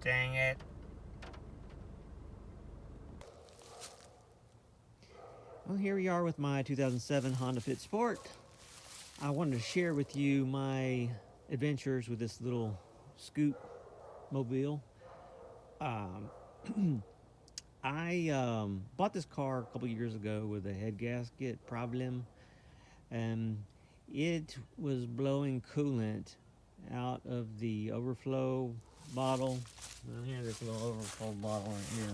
Dang it. Well, here we are with my 2007 Honda Fit Sport. I wanted to share with you my adventures with this little scoot mobile. I bought this car a couple years ago with a head gasket problem, and it was blowing coolant out of the overflow bottle. And here's this little overflow bottle right here.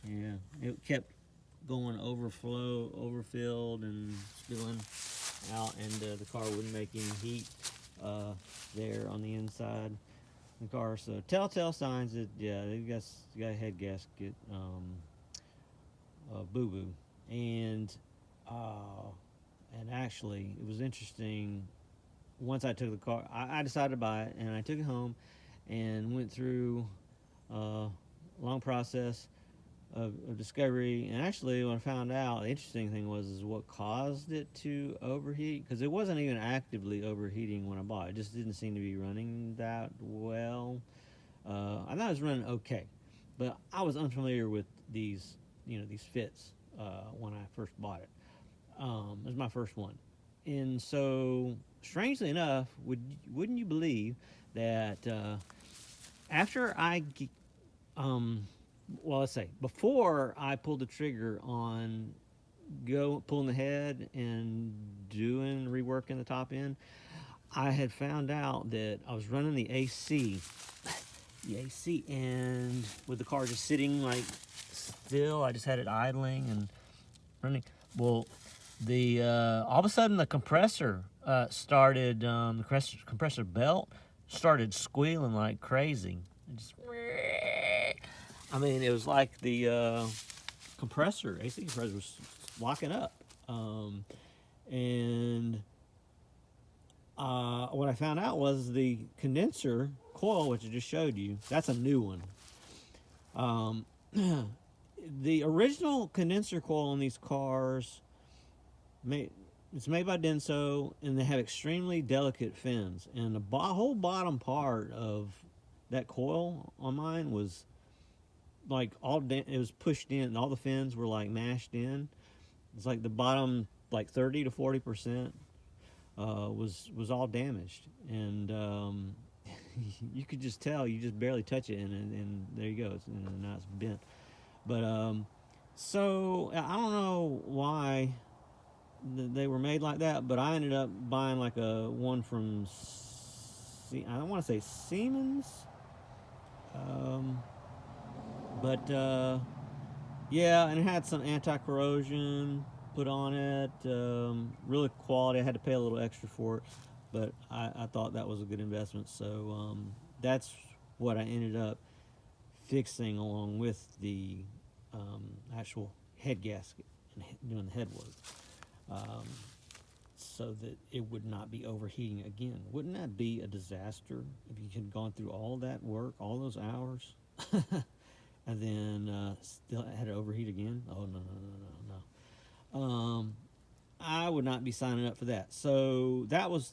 Yeah, it kept going overfilled and spilling out, and the car wouldn't make any heat there on the inside of the car. So telltale signs that you got a head gasket boo boo, and uh, and actually it was interesting. Once I took the car, I decided to buy it, and I took it home and went through a long process of discovery. And actually, when I found out, the interesting thing was is what caused it to overheat, because it wasn't even actively overheating when I bought it. It just didn't seem to be running that well. I thought it was running okay, but I was unfamiliar with these fits when I first bought it. It was my first one, and so strangely enough, wouldn't you believe that after well, let's say before I pulled the trigger on pulling the head and doing reworking the top end, I had found out that I was running the AC, and with the car just sitting like still, I just had it idling and running. Well, the all of a sudden the compressor started, the compressor belt started squealing like crazy. It just, I mean, it was like the AC compressor was locking up. And what I found out was the condenser coil, which I just showed you, that's a new one. The original condenser coil in these cars, it's made by Denso, and they have extremely delicate fins. And the whole bottom part of that coil on mine was like it was pushed in. All the fins were like mashed in. It's like the bottom, like 30 to 40%, was all damaged, and you could just tell. You just barely touch it, and there you go. And now it's bent. But so I don't know why they were made like that, but I ended up buying like a one from I don't want to say Siemens, but yeah, and it had some anti-corrosion put on it. Really quality. I had to pay a little extra for it, but I thought that was a good investment. So that's what I ended up fixing along with the actual head gasket and doing the head work, so that it would not be overheating again. Wouldn't that be a disaster if you had gone through all that work, all those hours, and then still had to overheat again? Oh, no, no, no, no, no. I would not be signing up for that. So that was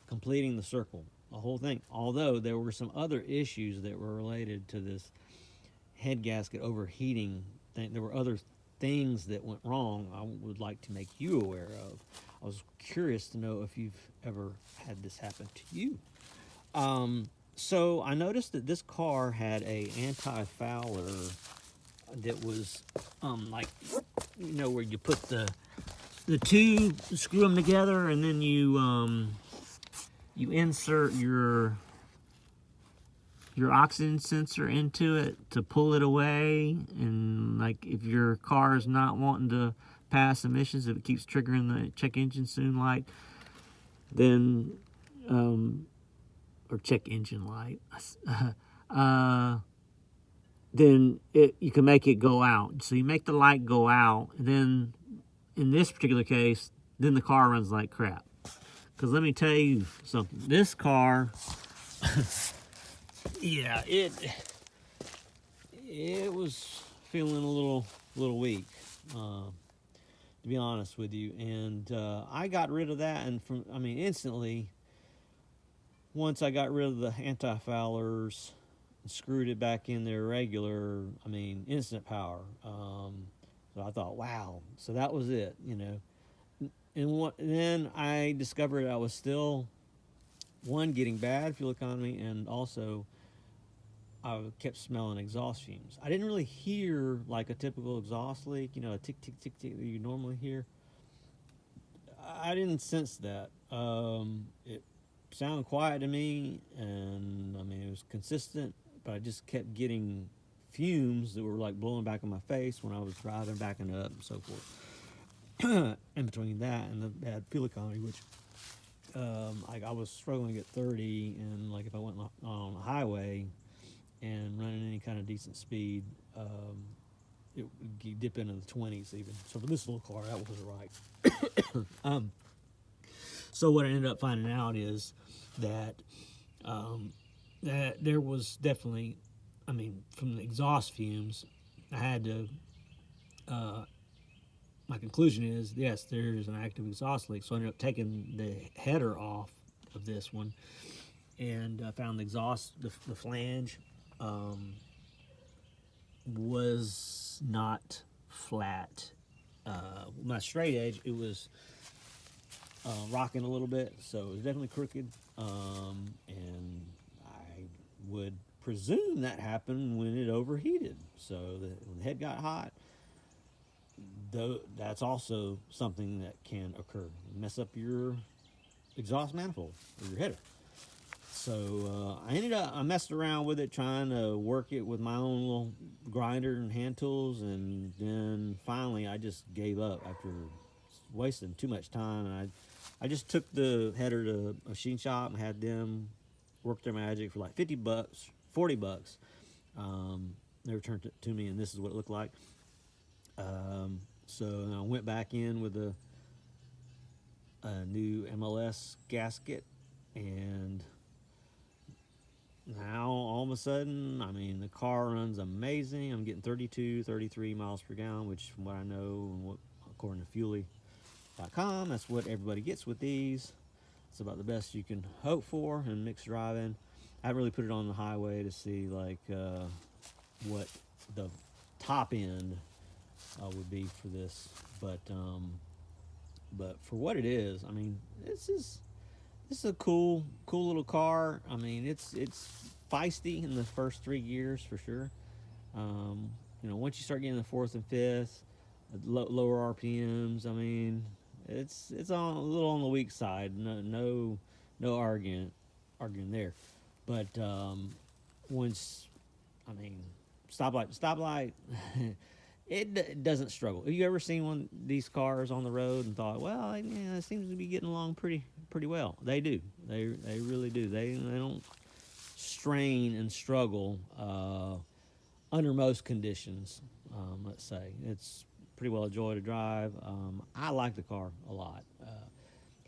completing the circle, the whole thing. Although there were some other issues that were related to this head gasket overheating thing. There were other things that went wrong I would like to make you aware of. I was curious to know if you've ever had this happen to you. So I noticed that this car had a anti-fouler that was where you put the two, screw them together, and then you insert your oxygen sensor into it to pull it away. And like if your car is not wanting to pass emissions, if it keeps triggering the check engine soon light, then or check engine light, then you can make it go out. So you make the light go out, and then in this particular case, then the car runs like crap. Because let me tell you something, this car, yeah, it was feeling a little weak, to be honest with you. And I got rid of that, and instantly once I got rid of the anti-foulers and screwed it back in there regular, I mean, instant power. So I thought, wow. So that was it, you know. Then I discovered I was still, one, getting bad fuel economy, and also I kept smelling exhaust fumes. I didn't really hear like a typical exhaust leak, you know, a tick, tick, tick, tick that you normally hear. I didn't sense that. It sounded quiet to me, and I mean, it was consistent, but I just kept getting fumes that were like blowing back in my face when I was driving, backing up, and so forth. In between that and the bad fuel economy, which like I was struggling to get 30, and like if I went on a highway and running any kind of decent speed, it would dip into the 20s even. So for this little car, that wasn't right. So what I ended up finding out is that that there was definitely, I mean, from the exhaust fumes, I had to. My conclusion is yes, there's an active exhaust leak. So I ended up taking the header off of this one, and I found the exhaust, the flange, was not flat. My straight edge, it was rocking a little bit, so it was definitely crooked. And I would presume that happened when it overheated. So when the head got hot, though, that's also something that can occur. Mess up your exhaust manifold or your header. So I messed around with it, trying to work it with my own little grinder and hand tools, and then finally I just gave up after wasting too much time. And I just took the header to a machine shop and had them work their magic for like $50, $40. They returned it to me, and this is what it looked like. So I went back in with a new MLS gasket, and now all of a sudden, I mean, the car runs amazing. I'm getting 32, 33 miles per gallon, which from what I know, and what, according to Fuelie.com, that's what everybody gets with these. It's about the best you can hope for in mixed driving. I haven't really put it on the highway to see like what the top end would be for this, but for what it is, I mean, this is a cool little car. I mean, it's feisty in the first 3 gears for sure. You know, once you start getting the fourth and fifth, lower RPMs, I mean, it's on a little on the weak side. No arguing there. But once, I mean, stoplight, it doesn't struggle. Have you ever seen one of these cars on the road and thought, well, yeah, it seems to be getting along pretty well? They do. They really do. They don't strain and struggle under most conditions. Let's say it's pretty well a joy to drive. I like the car a lot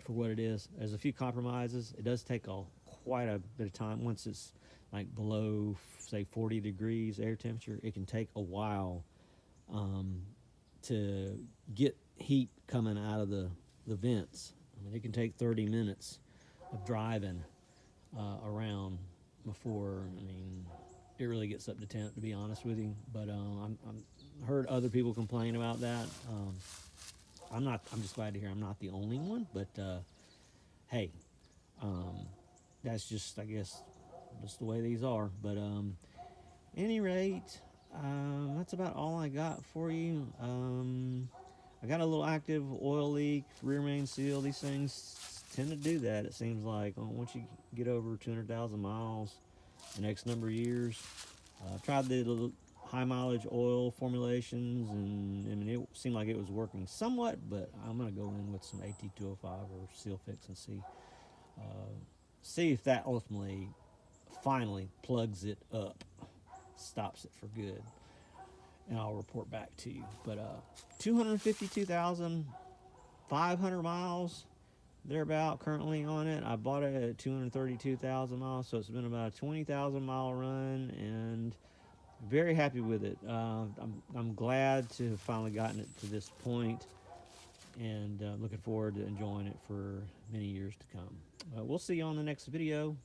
for what it is. There's a few compromises. It does take quite a bit of time. Once it's like below, say, 40 degrees air temperature, it can take a while to get heat coming out of the vents. I mean, it can take 30 minutes of driving around before, I mean, it really gets up to temp, to be honest with you. But I'm heard other people complain about that. I'm just glad to hear I'm not the only one. But hey, that's just, I guess, just the way these are. But any rate, that's about all I got for you. I got a little active oil leak, rear main seal. These things tend to do that. It seems like once you get over 200,000 miles, the next number of years. I've tried the little high mileage oil formulations, and I mean, it seemed like it was working somewhat, but I'm gonna go in with some AT205 or Seal Fix and see if that ultimately finally plugs it up, stops it for good, and I'll report back to you. But 252,500 miles thereabout currently on it. I bought it at 232,000 miles, so it's been about a 20,000 mile run, and very happy with it. I'm glad to have finally gotten it to this point, and looking forward to enjoying it for many years to come. We'll see you on the next video.